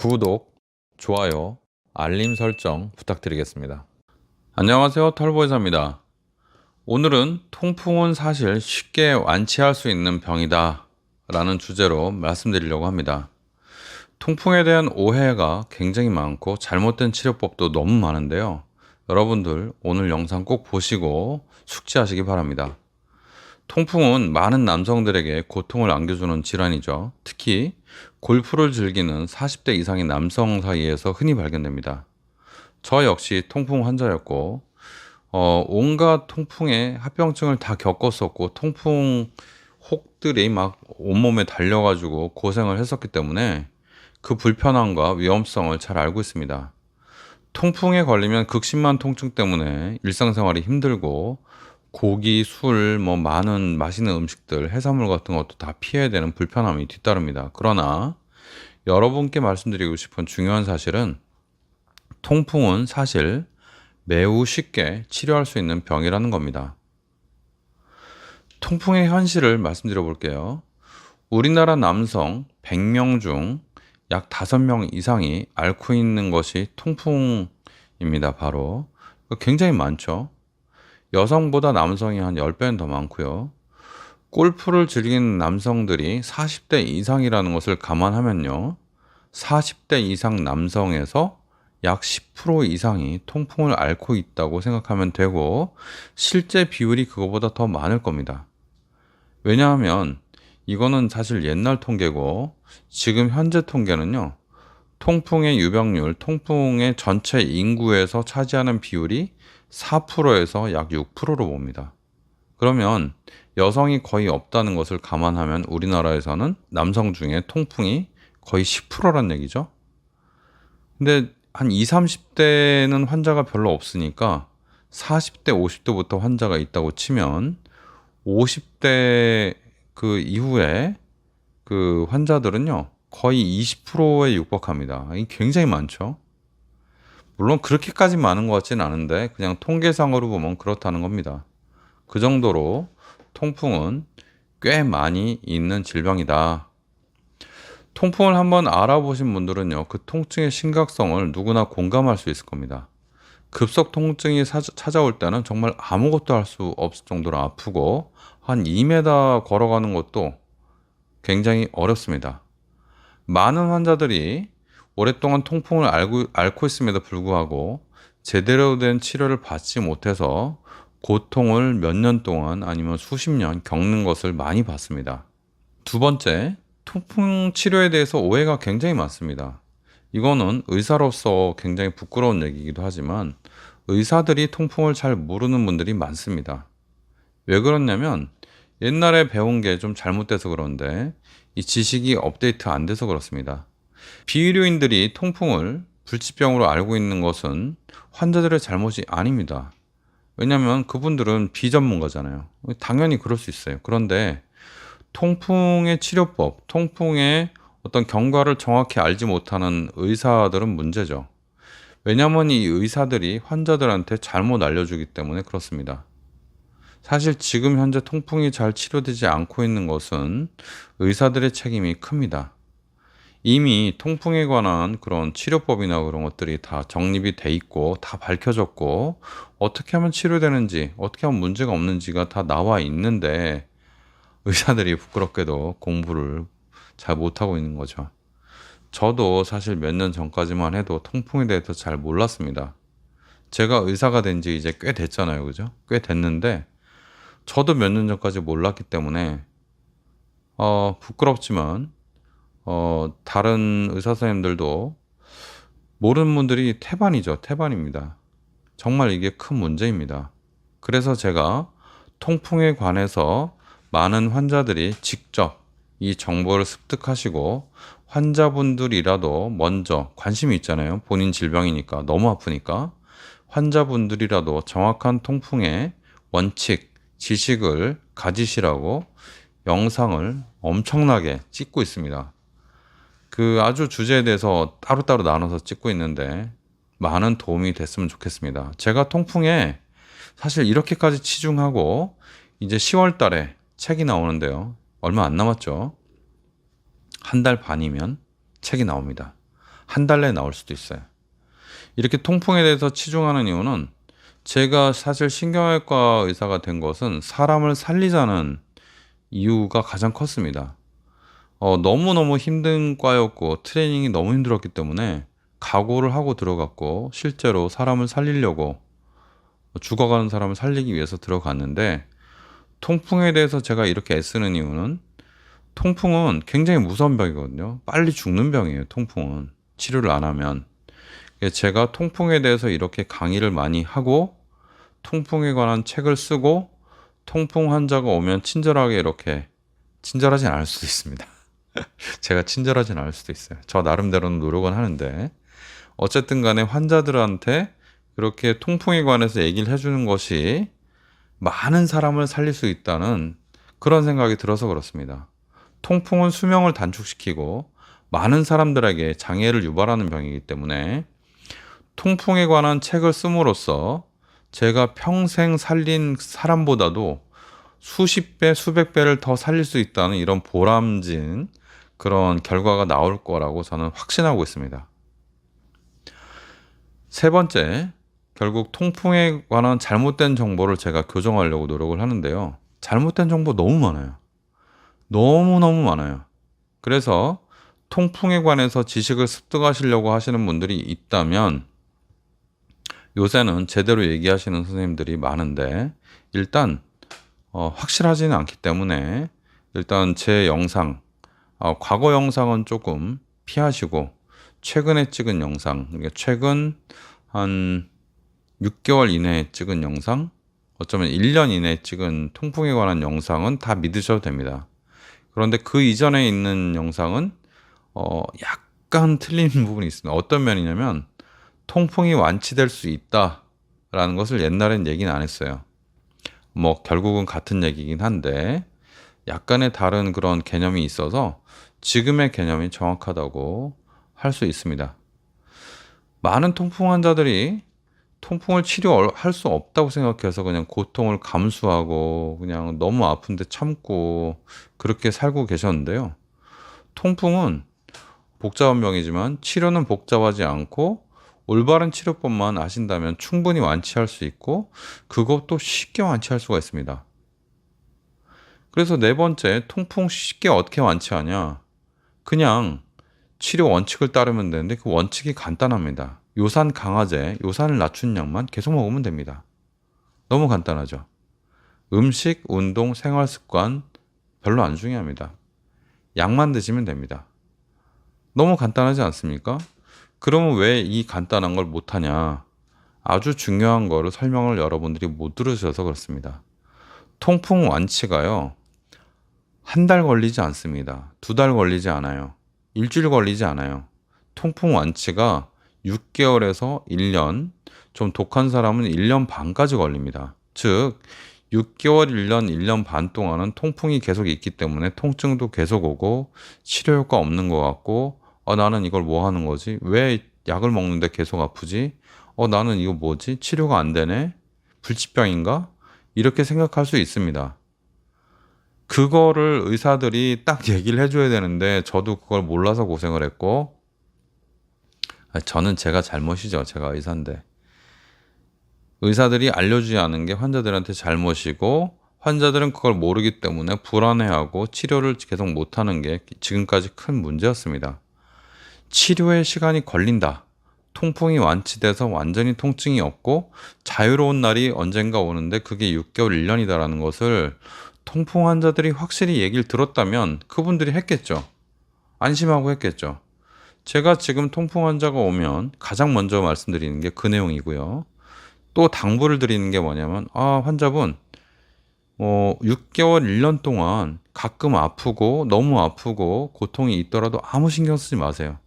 구독, 좋아요, 알림 설정 부탁드리겠습니다. 안녕하세요, 털보이사입니다. 오늘은 통풍은 사실 쉽게 완치할 수 있는 병이다 라는 주제로 말씀드리려고 합니다. 통풍에 대한 오해가 굉장히 많고 잘못된 치료법도 너무 많은데요. 여러분들 오늘 영상 꼭 보시고 숙지하시기 바랍니다. 통풍은 많은 남성들에게 고통을 안겨주는 질환이죠. 특히 골프를 즐기는 40대 이상의 남성 사이에서 흔히 발견됩니다. 저 역시 통풍 환자였고 온갖 통풍의 합병증을 다 겪었었고 통풍 혹들이 막 온몸에 달려가지고 고생을 했었기 때문에 그 불편함과 위험성을 잘 알고 있습니다. 통풍에 걸리면 극심한 통증 때문에 일상생활이 힘들고 고기, 술, 많은 맛있는 음식들, 해산물 같은 것도 다 피해야 되는 불편함이 뒤따릅니다. 그러나 여러분께 말씀드리고 싶은 중요한 사실은 통풍은 사실 매우 쉽게 치료할 수 있는 병이라는 겁니다. 통풍의 현실을 말씀드려 볼게요. 우리나라 남성 100명 중 약 5명 이상이 앓고 있는 것이 통풍입니다. 바로 굉장히 많죠. 여성보다 남성이 한 10배는 더 많고요. 골프를 즐기는 남성들이 40대 이상이라는 것을 감안하면요. 40대 이상 남성에서 약 10% 이상이 통풍을 앓고 있다고 생각하면 되고 실제 비율이 그거보다 더 많을 겁니다. 왜냐하면 이거는 사실 옛날 통계고 지금 현재 통계는요. 통풍의 유병률, 통풍의 전체 인구에서 차지하는 비율이 4%에서 약 6%로 봅니다. 그러면 여성이 거의 없다는 것을 감안하면 우리나라에서는 남성 중에 통풍이 거의 10%란 얘기죠. 근데 한 20, 30대는 환자가 별로 없으니까 40대, 50대부터 환자가 있다고 치면 50대 그 이후에 그 환자들은요 거의 20%에 육박합니다. 이게 굉장히 많죠. 물론 그렇게까지 많은 것 같지는 않은데 그냥 통계상으로 보면 그렇다는 겁니다. 그 정도로 통풍은 꽤 많이 있는 질병이다. 통풍을 한번 알아보신 분들은요, 그 통증의 심각성을 누구나 공감할 수 있을 겁니다. 급속 통증이 찾아올 때는 정말 아무것도 할 수 없을 정도로 아프고 한 2m 걸어가는 것도 굉장히 어렵습니다. 많은 환자들이 오랫동안 통풍을 앓고 있음에도 불구하고 제대로 된 치료를 받지 못해서 고통을 몇 년 동안 아니면 수십 년 겪는 것을 많이 봤습니다. 두 번째, 통풍 치료에 대해서 오해가 굉장히 많습니다. 이거는 의사로서 굉장히 부끄러운 얘기이기도 하지만 의사들이 통풍을 잘 모르는 분들이 많습니다. 왜 그러냐면 옛날에 배운 게 좀 잘못돼서 그런데 이 지식이 업데이트 안 돼서 그렇습니다. 비의료인들이 통풍을 불치병으로 알고 있는 것은 환자들의 잘못이 아닙니다. 왜냐하면 그분들은 비전문가잖아요. 당연히 그럴 수 있어요. 그런데 통풍의 치료법, 통풍의 어떤 경과를 정확히 알지 못하는 의사들은 문제죠. 왜냐하면 이 의사들이 환자들한테 잘못 알려주기 때문에 그렇습니다. 사실 지금 현재 통풍이 잘 치료되지 않고 있는 것은 의사들의 책임이 큽니다. 이미 통풍에 관한 그런 치료법이나 그런 것들이 다 정립이 돼 있고 다 밝혀졌고 어떻게 하면 치료되는지 어떻게 하면 문제가 없는지가 다 나와 있는데 의사들이 부끄럽게도 공부를 잘 못하고 있는 거죠. 저도 사실 몇 년 전까지만 해도 통풍에 대해서 잘 몰랐습니다. 제가 의사가 된 지 이제 꽤 됐잖아요. 그죠? 꽤 됐는데 저도 몇 년 전까지 몰랐기 때문에 부끄럽지만 다른 의사 선생님들도 모르는 분들이 태반이죠. 태반입니다. 정말 이게 큰 문제입니다. 그래서 제가 통풍에 관해서 많은 환자들이 직접 이 정보를 습득하시고 환자분들이라도 먼저 관심이 있잖아요. 본인 질병이니까 너무 아프니까 환자분들이라도 정확한 통풍의 원칙, 지식을 가지시라고 영상을 엄청나게 찍고 있습니다. 그 아주 주제에 대해서 따로따로 나눠서 찍고 있는데 많은 도움이 됐으면 좋겠습니다. 제가 통풍에 사실 이렇게까지 치중하고 이제 10월 달에 책이 나오는데요. 얼마 안 남았죠. 한 달 반이면 책이 나옵니다. 한 달 내에 나올 수도 있어요. 이렇게 통풍에 대해서 치중하는 이유는 제가 사실 신경외과 의사가 된 것은 사람을 살리자는 이유가 가장 컸습니다. 너무너무 힘든 과였고 트레이닝이 너무 힘들었기 때문에 각오를 하고 들어갔고 실제로 사람을 살리려고 죽어가는 사람을 살리기 위해서 들어갔는데 통풍에 대해서 제가 이렇게 애쓰는 이유는 통풍은 굉장히 무서운 병이거든요. 빨리 죽는 병이에요. 통풍은 치료를 안 하면. 제가 통풍에 대해서 이렇게 강의를 많이 하고 통풍에 관한 책을 쓰고 통풍 환자가 오면 친절하게 이렇게 친절하진 않을 수도 있습니다. 제가 친절하진 않을 수도 있어요. 저 나름대로는 노력은 하는데 어쨌든 간에 환자들한테 그렇게 통풍에 관해서 얘기를 해주는 것이 많은 사람을 살릴 수 있다는 그런 생각이 들어서 그렇습니다. 통풍은 수명을 단축시키고 많은 사람들에게 장애를 유발하는 병이기 때문에 통풍에 관한 책을 씀으로써 제가 평생 살린 사람보다도 수십 배, 수백 배를 더 살릴 수 있다는 이런 보람진 그런 결과가 나올 거라고 저는 확신하고 있습니다. 세 번째, 결국 통풍에 관한 잘못된 정보를 제가 교정하려고 노력을 하는데요. 잘못된 정보 너무 많아요. 너무너무 많아요. 그래서 통풍에 관해서 지식을 습득하시려고 하시는 분들이 있다면 요새는 제대로 얘기하시는 선생님들이 많은데 일단 확실하지는 않기 때문에 일단 제 영상, 과거 영상은 조금 피하시고 최근에 찍은 영상, 그러니까 최근 한 6개월 이내에 찍은 영상, 어쩌면 1년 이내에 찍은 통풍에 관한 영상은 다 믿으셔도 됩니다. 그런데 그 이전에 있는 영상은 약간 틀린 부분이 있습니다. 어떤 면이냐면 통풍이 완치될 수 있다라는 것을 옛날엔 얘기는 안 했어요. 뭐 결국은 같은 얘기긴 한데 약간의 다른 그런 개념이 있어서 지금의 개념이 정확하다고 할 수 있습니다. 많은 통풍 환자들이 통풍을 치료할 수 없다고 생각해서 그냥 고통을 감수하고 그냥 너무 아픈데 참고 그렇게 살고 계셨는데요. 통풍은 복잡한 병이지만 치료는 복잡하지 않고 올바른 치료법만 아신다면 충분히 완치할 수 있고 그것도 쉽게 완치할 수가 있습니다. 그래서 네 번째, 통풍 쉽게 어떻게 완치하냐? 그냥 치료 원칙을 따르면 되는데 그 원칙이 간단합니다. 요산 강화제, 요산을 낮춘 약만 계속 먹으면 됩니다. 너무 간단하죠. 음식, 운동, 생활 습관 별로 안 중요합니다. 약만 드시면 됩니다. 너무 간단하지 않습니까? 그러면 왜 이 간단한 걸 못하냐? 아주 중요한 거를 설명을 여러분들이 못 들으셔서 그렇습니다. 통풍 완치가요, 한 달 걸리지 않습니다. 2달 걸리지 않아요. 일주일 걸리지 않아요. 통풍 완치가 6개월에서 1년, 좀 독한 사람은 1년 반까지 걸립니다. 즉, 6개월, 1년, 1년 반 동안은 통풍이 계속 있기 때문에 통증도 계속 오고 치료 효과 없는 것 같고 나는 이걸 뭐 하는 거지? 왜 약을 먹는데 계속 아프지? 나는 이거 뭐지? 치료가 안 되네? 불치병인가? 이렇게 생각할 수 있습니다. 그거를 의사들이 딱 얘기를 해줘야 되는데 저도 그걸 몰라서 고생을 했고 저는 제가 잘못이죠. 제가 의사인데. 의사들이 알려주지 않은 게 환자들한테 잘못이고 환자들은 그걸 모르기 때문에 불안해하고 치료를 계속 못하는 게 지금까지 큰 문제였습니다. 치료에 시간이 걸린다. 통풍이 완치돼서 완전히 통증이 없고 자유로운 날이 언젠가 오는데 그게 6개월, 1년이다라는 것을 통풍 환자들이 확실히 얘기를 들었다면 그분들이 했겠죠. 안심하고 했겠죠. 제가 지금 통풍 환자가 오면 가장 먼저 말씀드리는 게 그 내용이고요. 또 당부를 드리는 게 뭐냐면 환자분 6개월, 1년 동안 가끔 아프고 너무 아프고 고통이 있더라도 아무 신경 쓰지 마세요.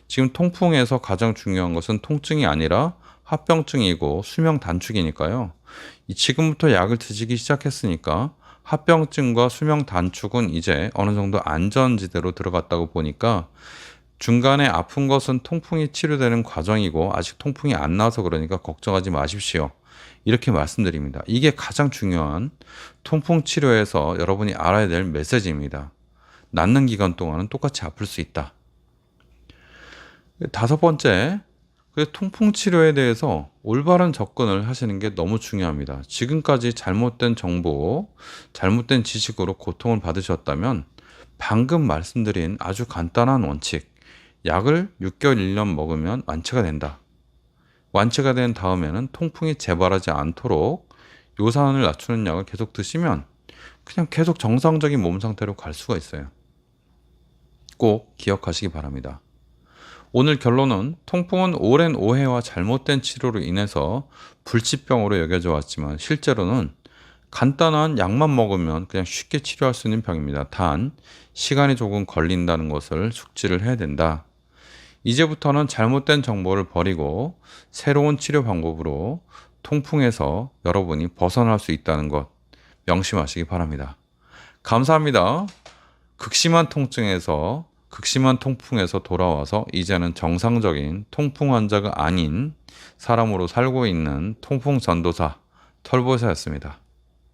지금 통풍에서 가장 중요한 것은 통증이 아니라 합병증이고 수명 단축이니까요. 지금부터 약을 드시기 시작했으니까 합병증과 수명 단축은 이제 어느 정도 안전지대로 들어갔다고 보니까 중간에 아픈 것은 통풍이 치료되는 과정이고 아직 통풍이 안 나서 그러니까 걱정하지 마십시오. 이렇게 말씀드립니다. 이게 가장 중요한 통풍 치료에서 여러분이 알아야 될 메시지입니다. 낫는 기간 동안은 똑같이 아플 수 있다. 다섯 번째, 통풍 치료에 대해서 올바른 접근을 하시는 게 너무 중요합니다. 지금까지 잘못된 정보, 잘못된 지식으로 고통을 받으셨다면 방금 말씀드린 아주 간단한 원칙, 약을 6개월, 1년 먹으면 완치가 된다. 완치가 된 다음에는 통풍이 재발하지 않도록 요산을 낮추는 약을 계속 드시면 그냥 계속 정상적인 몸 상태로 갈 수가 있어요. 꼭 기억하시기 바랍니다. 오늘 결론은 통풍은 오랜 오해와 잘못된 치료로 인해서 불치병으로 여겨져 왔지만 실제로는 간단한 약만 먹으면 그냥 쉽게 치료할 수 있는 병입니다. 단 시간이 조금 걸린다는 것을 숙지를 해야 된다. 이제부터는 잘못된 정보를 버리고 새로운 치료 방법으로 통풍에서 여러분이 벗어날 수 있다는 것 명심하시기 바랍니다. 감사합니다. 극심한 통풍에서 돌아와서 이제는 정상적인 통풍 환자가 아닌 사람으로 살고 있는 통풍 전도사 털보사였습니다.